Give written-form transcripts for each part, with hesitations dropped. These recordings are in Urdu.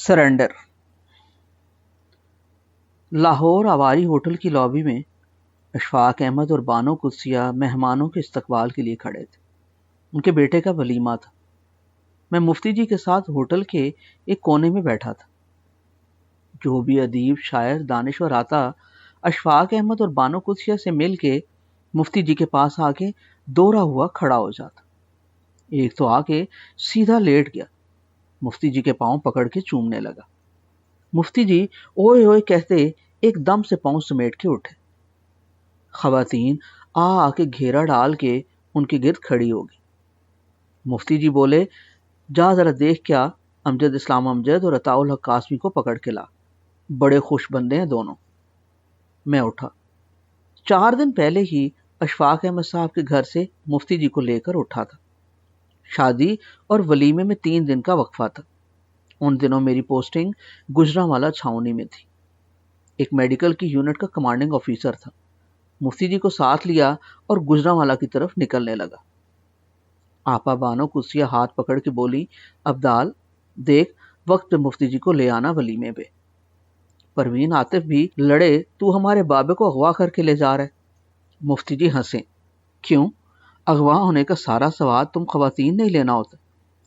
سرنڈر۔ لاہور آواری ہوٹل کی لابی میں اشفاق احمد اور بانو قدسیہ مہمانوں کے استقبال کے لیے کھڑے تھے۔ ان کے بیٹے کا ولیمہ تھا۔ میں مفتی جی کے ساتھ ہوٹل کے ایک کونے میں بیٹھا تھا۔ جو بھی ادیب، شاعر، دانشور آتا اشفاق احمد اور بانو قدسیہ سے مل کے مفتی جی کے پاس آ کے دورا ہوا کھڑا ہو جاتا۔ ایک تو آ کے سیدھا لیٹ گیا، مفتی جی کے پاؤں پکڑ کے چومنے لگا۔ مفتی جی اوئے اوئے کہتے ایک دم سے پاؤں سمیٹ کے اٹھے۔ خواتین آ کے گھیرا ڈال کے ان کے گرد کھڑی ہو گئی۔ مفتی جی بولے، جا ذرا دیکھ کیا امجد اسلام امجد اور عطاء الحق قاسمی کو پکڑ کے لا، بڑے خوش بندے ہیں دونوں۔ میں اٹھا۔ 4 دن پہلے ہی اشفاق احمد صاحب کے گھر سے مفتی جی کو لے کر اٹھا تھا۔ شادی اور ولیمے میں 3 دن کا وقفہ تھا۔ ان دنوں میری پوسٹنگ گجرانوالہ چھاؤنی میں تھی۔ ایک میڈیکل کی یونٹ کا کمانڈنگ آفیسر تھا۔ مفتی جی کو ساتھ لیا اور گجرانوالہ کی طرف نکلنے لگا۔ آپا بانو قدسیہ ہاتھ پکڑ کے بولی، ابدال دیکھ وقت پہ مفتی جی کو لے آنا ولیمے پہ۔ پروین عاطف بھی لڑے، تو ہمارے بابے کو اغوا کر کے لے جا رہا ہے۔ مفتی جی ہنسے، کیوں؟ اغوا ہونے کا سارا ثواب تم خواتین نہیں لینا ہوتا،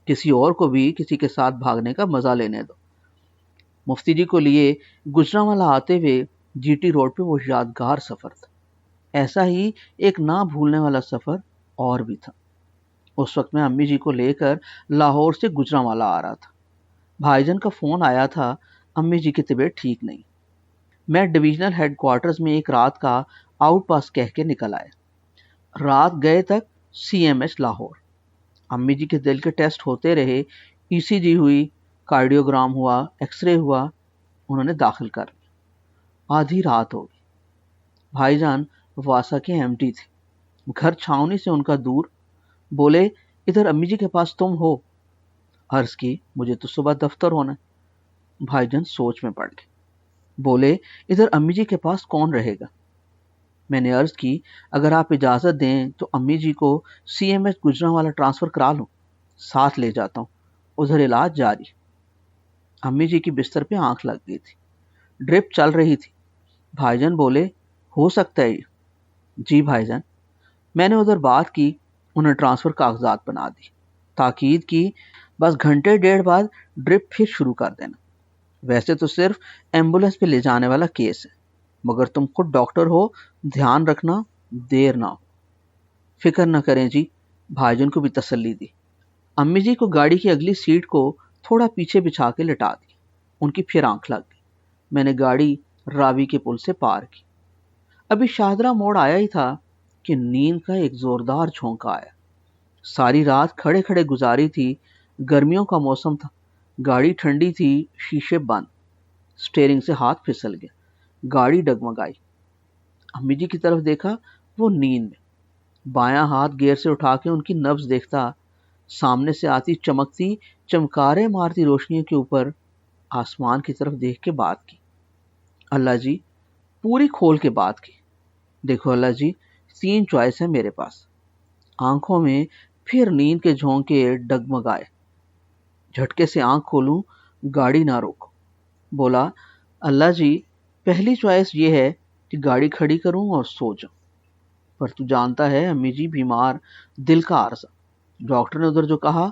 کسی اور کو بھی کسی کے ساتھ بھاگنے کا مزہ لینے دو۔ مفتی جی کو لیے گجرانوالہ آتے ہوئے جی ٹی روڈ پہ وہ یادگار سفر تھا۔ ایسا ہی ایک نہ بھولنے والا سفر اور بھی تھا۔ اس وقت میں امی جی کو لے کر لاہور سے گجرانوالہ آ رہا تھا۔ بھائی جان کا فون آیا تھا، امی جی کی طبیعت ٹھیک نہیں۔ میں ڈویژنل ہیڈ کوارٹرز میں ایک رات کا آؤٹ پاس کہہ کے نکل آیا۔ رات گئے تک سی ایم ایچ لاہور۔ امی جی کے دل کے ٹیسٹ ہوتے رہے، ای سی جی ہوئی، کارڈیوگرام ہوا، ایکس رے ہوا، انہوں نے داخل کر لیا۔ آدھی رات ہو گئی۔ بھائی جان واسا کے ایم ٹی تھے، گھر چھاؤنی سے ان کا دور۔ بولے، ادھر امی جی کے پاس تم ہو؟ عرض کی، مجھے تو صبح دفتر ہونا ہے۔ بھائی جان سوچ میں پڑ گئے۔ بولے، ادھر امی جی کے پاس کون رہے گا؟ میں نے عرض کی، اگر آپ اجازت دیں تو امی جی کو C M H Gujranwala transfer کرا لوں، ساتھ لے جاتا ہوں، ادھر علاج جاری۔ امی جی کی بستر پہ آنکھ لگ گئی تھی، ڈرپ چل رہی تھی۔ بھائی جان بولے، ہو سکتا ہے یہ؟ جی بھائی جان۔ میں نے ادھر بات کی، انہیں ٹرانسفر کاغذات بنا دی، تاکید کی بس گھنٹے ڈیڑھ بعد ڈرپ پھر شروع کر دینا۔ ویسے تو صرف ایمبولینس پہ لے جانے والا کیس ہے، مگر تم خود ڈاکٹر ہو، دھیان رکھنا دیر نہ ہو۔ فکر نہ کریں جی، بھائی جان کو بھی تسلی دی۔ امی جی کو گاڑی کی اگلی سیٹ کو تھوڑا پیچھے بچھا کے لٹا دی۔ ان کی پھر آنکھ لگ گئی۔ میں نے گاڑی راوی کے پل سے پار کی۔ ابھی شاہدرہ موڑ آیا ہی تھا کہ نیند کا ایک زوردار جھونکا آیا۔ ساری رات کھڑے کھڑے گزاری تھی، گرمیوں کا موسم تھا، گاڑی ٹھنڈی تھی، شیشے بند، سٹیئرنگ سے ہاتھ پھسل گیا، گاڑی ڈگمگائی۔ امی جی کی طرف دیکھا، وہ نیند میں۔ بایاں ہاتھ گیئر سے اٹھا کے ان کی نبض دیکھتا، سامنے سے آتی چمکتی چمکارے مارتی روشنیوں کے اوپر آسمان کی طرف دیکھ کے بات کی، اللہ جی، پوری کھول کے بات کی۔ دیکھو اللہ جی، 3 چوائس ہے میرے پاس۔ آنکھوں میں پھر نیند کے جھونکے ڈگمگائے۔ جھٹکے سے آنکھ کھولوں، گاڑی نہ روکو۔ بولا، اللہ جی، پہلی چوائس یہ ہے کہ گاڑی کھڑی کروں اور سو جاؤں، پر تو جانتا ہے امی جی بیمار، دل کا عارضہ۔ ڈاکٹر نے ادھر جو کہا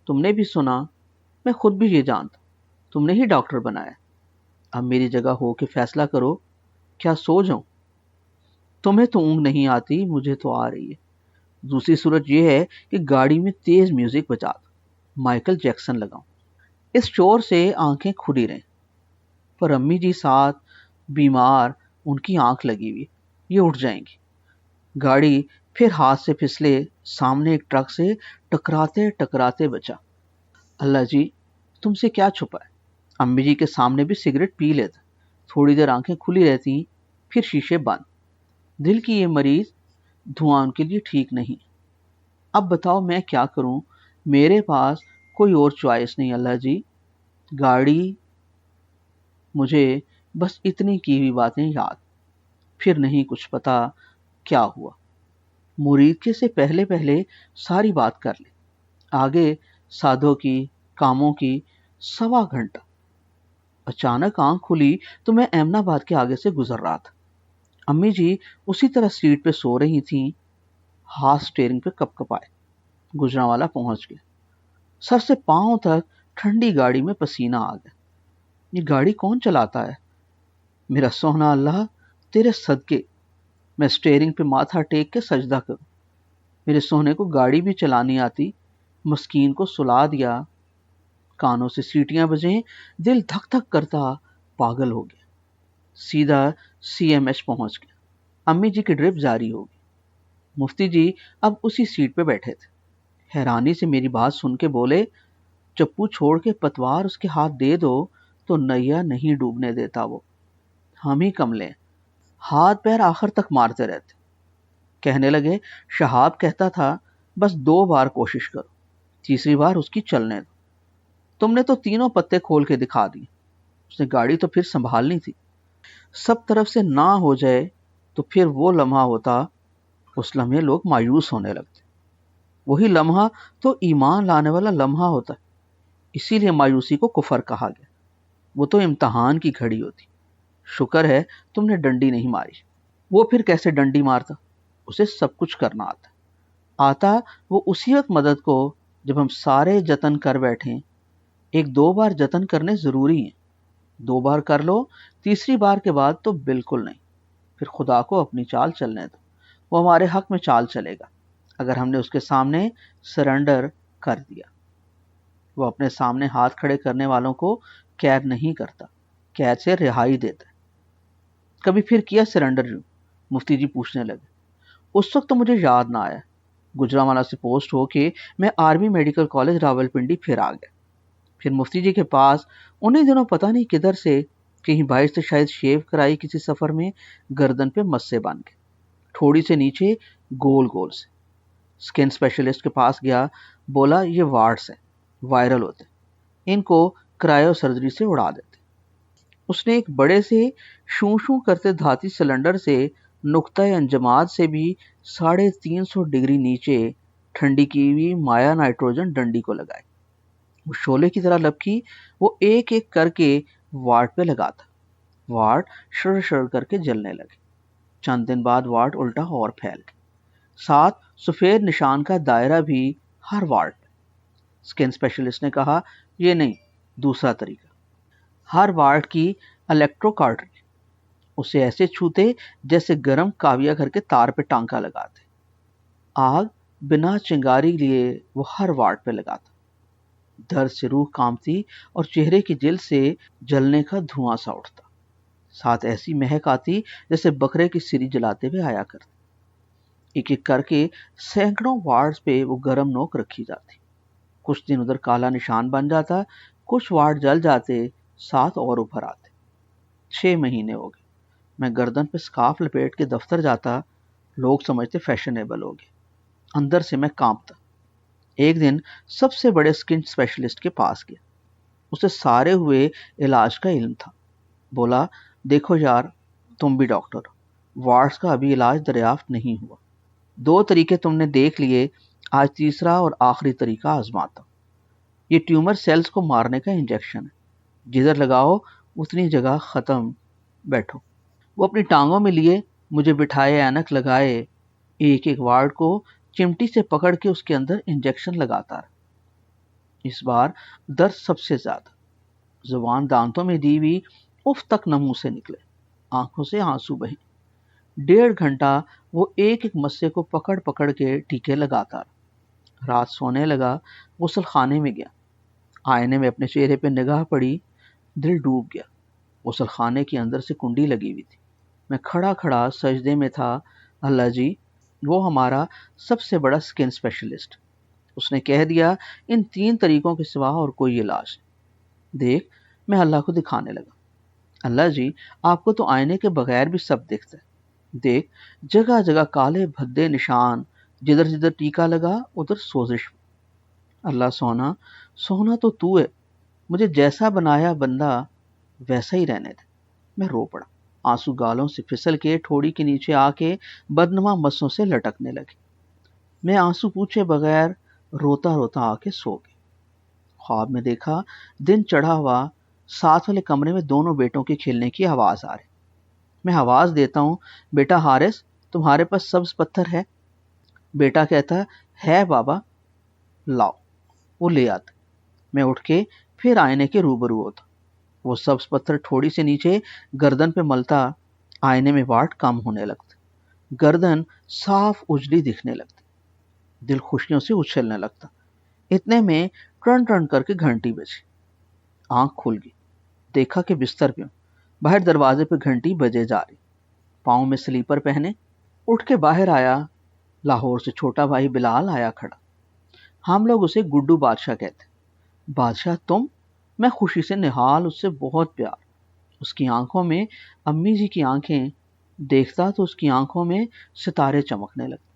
تم نے بھی سنا، میں خود بھی یہ جانتا، تم نے ہی ڈاکٹر بنایا۔ اب میری جگہ ہو کے فیصلہ کرو، کیا سو جاؤں؟ تمہیں تو اونگ نہیں آتی، مجھے تو آ رہی ہے۔ دوسری صورت یہ ہے کہ گاڑی میں تیز میوزک بجا دو، مائیکل جیکسن لگاؤں، اس شور سے آنکھیں کھلی رہیں۔ پر امی جی ساتھ، بیمار، ان کی آنکھ لگی ہوئی، یہ اٹھ جائیں گی۔ گاڑی پھر ہاتھ سے پھسلے، سامنے ایک ٹرک سے ٹکراتے ٹکراتے بچا۔ اللہ جی، تم سے کیا چھپا ہے؟ امی جی کے سامنے بھی سگریٹ پی لیتا، تھوڑی دیر آنکھیں کھلی رہتی، پھر شیشے بند۔ دل کی یہ مریض، دھواں ان کے لیے ٹھیک نہیں۔ اب بتاؤ میں کیا کروں؟ میرے پاس کوئی اور چوائس نہیں اللہ جی۔ گاڑی، مجھے بس اتنی کی ہوئی باتیں یاد، پھر نہیں کچھ پتا کیا ہوا۔ مرید کے سے پہلے پہلے ساری بات کر لے، آگے سادھوں کی، کاموں کی 1.25 گھنٹہ۔ اچانک آنکھ کھلی تو میں ایمن آباد کے آگے سے گزر رہا تھا۔ امی جی اسی طرح سیٹ پہ سو رہی تھیں، ہاتھ اسٹیئرنگ پہ کپ کپائے۔ گجرانوالا پہنچ گئے۔ سر سے پاؤں تک ٹھنڈی گاڑی میں پسینہ آ گیا۔ یہ گاڑی کون چلاتا ہے؟ میرا سونا اللہ تیرے صدقے میں اسٹیئرنگ پہ ماتھا ٹیک کے سجدہ کروں۔ میرے سونے کو گاڑی بھی چلانی آتی، مسکین کو سلا دیا۔ کانوں سے سیٹیاں بجیں، دل دھک دھک کرتا پاگل ہو گیا۔ سیدھا سی ایم ایچ پہنچ گیا۔ امی جی کی ڈرپ جاری ہو گئی۔ مفتی جی اب اسی سیٹ پہ بیٹھے تھے۔ حیرانی سے میری بات سن کے بولے، چپو چھوڑ کے پتوار اس کے ہاتھ دے دو تو نیا نہیں ڈوبنے دیتا وہ، ہم ہی کملے ہیں، ہاتھ پیر آخر تک مارتے رہتے۔ کہنے لگے، شہاب کہتا تھا بس 2 بار کوشش کرو، تیسری بار اس کی چلنے دو۔ تم نے تو تینوں پتے کھول کے دکھا دی۔ اس نے گاڑی تو پھر سنبھالنی تھی، سب طرف سے نہ ہو جائے تو پھر وہ لمحہ ہوتا، اس لمحے لوگ مایوس ہونے لگتے۔ وہی لمحہ تو ایمان لانے والا لمحہ ہوتا ہے، اسی لیے مایوسی کو کفر کہا گیا۔ وہ تو امتحان کی گھڑی ہوتی۔ شکر ہے تم نے ڈنڈی نہیں ماری۔ وہ پھر کیسے ڈنڈی مارتا؟ اسے سب کچھ کرنا آتا وہ اسی وقت مدد کو جب ہم سارے جتن کر بیٹھیں۔ 1-2 بار جتن کرنے ضروری ہیں، 2 بار کر لو، تیسری بار کے بعد تو بالکل نہیں۔ پھر خدا کو اپنی چال چلنے دو، وہ ہمارے حق میں چال چلے گا اگر ہم نے اس کے سامنے سرنڈر کر دیا۔ وہ اپنے سامنے ہاتھ کھڑے کرنے والوں کو قید نہیں کرتا، قید سے رہائی دیتا ہے۔ کبھی پھر کیا سرنڈر یوں؟ مفتی جی پوچھنے لگے۔ اس وقت تو مجھے یاد نہ آیا۔ گجرانوالا سے پوسٹ ہو کے میں آرمی میڈیکل کالج راولپنڈی پھر آ گیا۔ پھر مفتی جی کے پاس انہی دنوں پتہ نہیں کدھر سے کہیں باہر سے شاید شیو کرائی کسی سفر میں، گردن پہ مسے باندھ کے، تھوڑی سے نیچے گول گول سے۔ سکن اسپیشلسٹ کے پاس گیا، بولا یہ وارڈز ہیں، وائرل ہوتے، ان کو کرائیو سرجری سے اڑا دیتے۔ اس نے ایک بڑے سے شوں شوں کرتے دھاتی سلنڈر سے نقطۂ انجماد سے بھی 350 ڈگری نیچے ٹھنڈی کی ہوئی مایا نائٹروجن ڈنڈی کو لگائے۔ وہ شعلے کی طرح لپکی، وہ ایک ایک کر کے وارڈ پہ لگاتا۔ وارڈ شر شر کر کے جلنے لگے۔ چند دن بعد وارڈ الٹا اور پھیل گئے، ساتھ سفید نشان کا دائرہ بھی ہر وارڈ پہ۔ سکن اسپیشلسٹ نے کہا، یہ نہیں، دوسرا طریقہ۔ ہر وارڈ کی الیکٹرو کارٹری، اسے ایسے چھوتے جیسے گرم کاویہ گھر کے تار پہ ٹانکا لگاتے۔ آگ بنا چنگاری لیے وہ ہر وارڈ پہ لگاتا۔ درد سے روح کانپتی اور چہرے کی جلد سے جلنے کا دھواں سا اٹھتا، ساتھ ایسی مہک آتی جیسے بکرے کی سری جلاتے ہوئے آیا کرتی۔ ایک ایک کر کے سینکڑوں وارڈز پہ وہ گرم نوک رکھی جاتی۔ کچھ دن ادھر کالا نشان بن جاتا، کچھ وارڈ جل جاتے، ساتھ اور ابھر آتے۔ 6 مہینے ہو گئے۔ میں گردن پہ سکارف لپیٹ کے دفتر جاتا، لوگ سمجھتے فیشنیبل ہو گئے، اندر سے میں کانپتا۔ ایک دن سب سے بڑے سکن اسپیشلسٹ کے پاس گیا، اسے سارے ہوئے علاج کا علم تھا۔ بولا، دیکھو یار، تم بھی ڈاکٹر ہو، وارڈز کا ابھی علاج دریافت نہیں ہوا، 2 طریقے تم نے دیکھ لیے، آج تیسرا اور آخری طریقہ آزماتا ہوں۔ یہ ٹیومر سیلز کو مارنے کا انجیکشن ہے، جدھر لگاؤ اتنی جگہ ختم، بیٹھو۔ وہ اپنی ٹانگوں میں لیے مجھے بٹھائے، اینک لگائے، ایک ایک وارڈ کو چمٹی سے پکڑ کے اس کے اندر انجیکشن لگاتا رہا۔ اس بار درد سب سے زیادہ، زبان دانتوں میں دی ہوئی اف تک نہ منہ سے نکلے، آنکھوں سے آنسو بہیں۔ 1.5 گھنٹہ وہ ایک ایک مسے کو پکڑ پکڑ کے ٹیکے لگاتا رہا۔ رات سونے لگا، غسل خانے میں گیا، آئینے میں اپنے چہرے پہ نگاہ پڑی، دل ڈوب گیا۔ غسل خانے کے اندر سے کنڈی لگی ہوئی تھی، میں کھڑا کھڑا سجدے میں تھا۔ اللہ جی، وہ ہمارا سب سے بڑا سکن اسپیشلسٹ، اس نے کہہ دیا ان 3 طریقوں کے سوا اور کوئی علاج نہیں۔ دیکھ، میں اللہ کو دکھانے لگا، اللہ جی، آپ کو تو آئینے کے بغیر بھی سب دکھتا ہے، دیکھ جگہ جگہ کالے بھدے نشان، جدھر جدھر ٹیکا لگا ادھر سوزش۔ اللہ سونا، سونا تو ہے، مجھے جیسا بنایا بندہ ویسا ہی رہنے دے۔ میں رو پڑا، آنسو گالوں سے پھسل کے ٹھوڑی کے نیچے آ کے بدنما مسوں سے لٹکنے لگے۔ میں آنسو پوچھے بغیر روتا روتا آ کے سو گیا۔ خواب میں دیکھا دن چڑھا ہوا، ساتھ والے کمرے میں دونوں بیٹوں کے کھیلنے کی آواز آ رہی۔ میں آواز دیتا ہوں، بیٹا حارث تمہارے پاس سبز پتھر ہے؟ بیٹا کہتا ہے بابا، لاؤ۔ وہ لے آتا۔ میں اٹھ کے پھر آئینے کے روبرو ہوتا۔ وہ سبز پتھر تھوڑی سے نیچے گردن پہ ملتا، آئینے میں واٹ کم ہونے لگتا، گردن صاف اجلی دکھنے لگتی، دل خوشیوں سے اچھلنے لگتا۔ اتنے میں ٹرن ٹرن کر کے گھنٹی بجی۔ آنکھ کھل گئی، دیکھا کہ بستر پہ ہوں، باہر دروازے پہ گھنٹی بجے جا رہی۔ پاؤں میں سلیپر پہنے اٹھ کے باہر آیا۔ لاہور سے چھوٹا بھائی بلال آیا کھڑا۔ ہم لوگ اسے گڈو بادشاہ کہتے۔ بادشاہ تم؟ میں خوشی سے نہال، اس سے بہت پیار۔ اس کی آنکھوں میں امی جی کی آنکھیں، دیکھتا تو اس کی آنکھوں میں ستارے چمکنے لگتے۔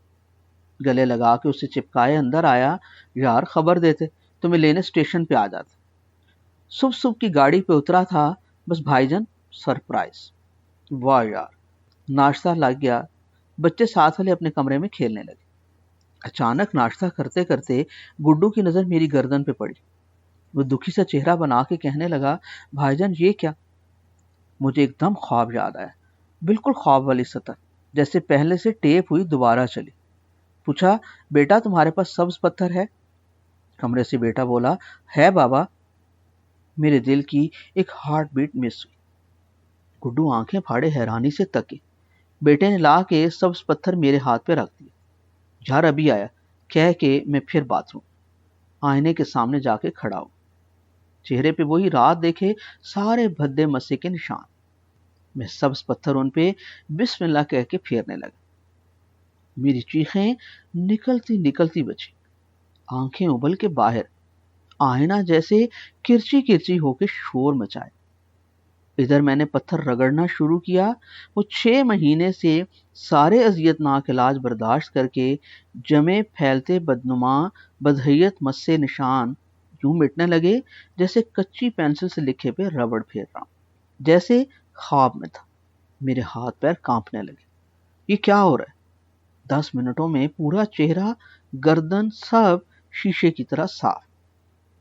گلے لگا کے اسے چپکائے اندر آیا۔ یار خبر دیتے، تمہیں لینے اسٹیشن پہ آ جاتا۔ صبح صبح کی گاڑی پہ اترا تھا، بس بھائی جان سرپرائز۔ واہ یار، ناشتہ لگ گیا، بچے ساتھ والے اپنے کمرے میں کھیلنے لگے۔ اچانک ناشتہ کرتے کرتے گڈو کی نظر میری گردن پہ پڑی۔ وہ دکھی سا چہرہ بنا کے کہنے لگا، بھائی جان یہ کیا؟ مجھے ایک دم خواب یاد آیا، بالکل خواب والی سطح، جیسے پہلے سے ٹیپ ہوئی دوبارہ چلی۔ پوچھا، بیٹا تمہارے پاس سبز پتھر ہے؟ کمرے سے بیٹا بولا، ہے بابا۔ میرے دل کی ایک ہارٹ بیٹ مس ہوئی۔ گڈو آنکھیں پھاڑے حیرانی سے تکے۔ بیٹے نے لا کے سبز پتھر میرے ہاتھ پہ رکھ دیا۔ یار ابھی آیا کہہ کے میں پھر باتھ روم آئینے کے سامنے جا کے کھڑا ہو، چہرے پہ وہی رات دیکھے سارے بھدے مسے کے نشان۔ میں سبز پتھر ان پہ بسم اللہ کہہ کے پھیرنے لگا۔ میری چیخیں نکلتی نکلتی بچی، آنکھیں ابل کے باہر، آئینہ جیسے کرچی کرچی ہو کے شور مچائے۔ ادھر میں نے پتھر رگڑنا شروع کیا۔ وہ 6 مہینے سے سارے اذیت ناک علاج برداشت کر کے جمے پھیلتے بدنما بدحیت مسے نشان یوں مٹنے لگے جیسے کچی پینسل سے لکھے پہ ربڑ پھیر رہا ہوں، جیسے خواب میں تھا۔ میرے ہاتھ پیر کانپنے لگے۔ یہ کیا ہو رہا ہے؟ 10 منٹوں میں پورا چہرہ، گردن، سب شیشے کی طرح صاف،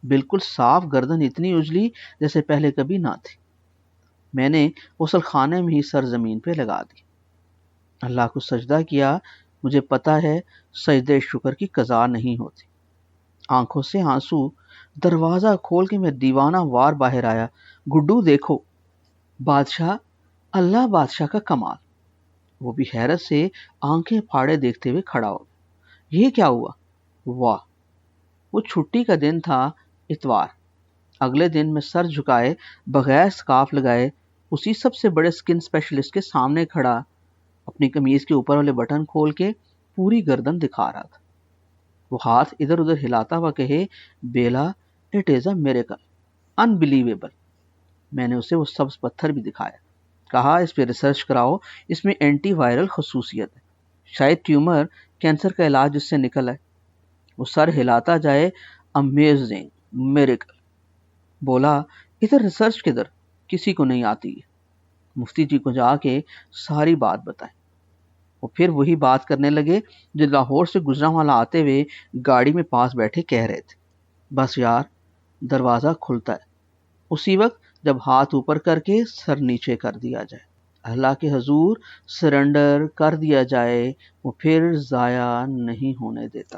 بالکل صاف گردن اتنی اجلی جیسے پہلے کبھی نہ تھی۔ میں نے غسل خانے میں ہی سر زمین پہ لگا دی، اللہ کو سجدہ کیا۔ مجھے پتا ہے سجدے شکر کی قضا نہیں ہوتی۔ آنکھوں سے آنسو، دروازہ کھول کے میں دیوانہ وار باہر آیا۔ گڈو دیکھو، بادشاہ، اللہ بادشاہ کا کمال۔ وہ بھی حیرت سے آنکھیں پھاڑے دیکھتے ہوئے کھڑا ہو گیا۔ یہ کیا ہوا؟ واہ! وہ چھٹی کا دن تھا، اتوار۔ اگلے دن میں سر جھکائے بغیر سکارف لگائے اسی سب سے بڑے سکن اسپیشلسٹ کے سامنے کھڑا، اپنی قمیض کے اوپر والے بٹن کھول کے پوری گردن دکھا رہا تھا۔ وہ ہاتھ ادھر ادھر ہلاتا ہوا کہے، Bella it is a miracle, unbelievable. میں نے اسے وہ سبز پتھر بھی دکھایا، کہا اس پہ ریسرچ کراؤ، اس میں اینٹی وائرل خصوصیت ہے، شاید ٹیومر، کینسر کا علاج اس سے نکل آئے۔ وہ سر ہلاتا جائے، امیزنگ، میریکل۔ بولا، ادھر ریسرچ کدھر، کسی کو نہیں آتی ہے۔ مفتی جی کو جا کے ساری بات بتائی۔ وہ پھر وہی بات کرنے لگے جو لاہور سے گجرانوالہ آتے ہوئے گاڑی میں پاس بیٹھے کہہ رہے تھے۔ بس یار، دروازہ کھلتا ہے اسی وقت جب ہاتھ اوپر کر کے سر نیچے کر دیا جائے، اللہ کے حضور سرنڈر کر دیا جائے، وہ پھر ضائع نہیں ہونے دیتا۔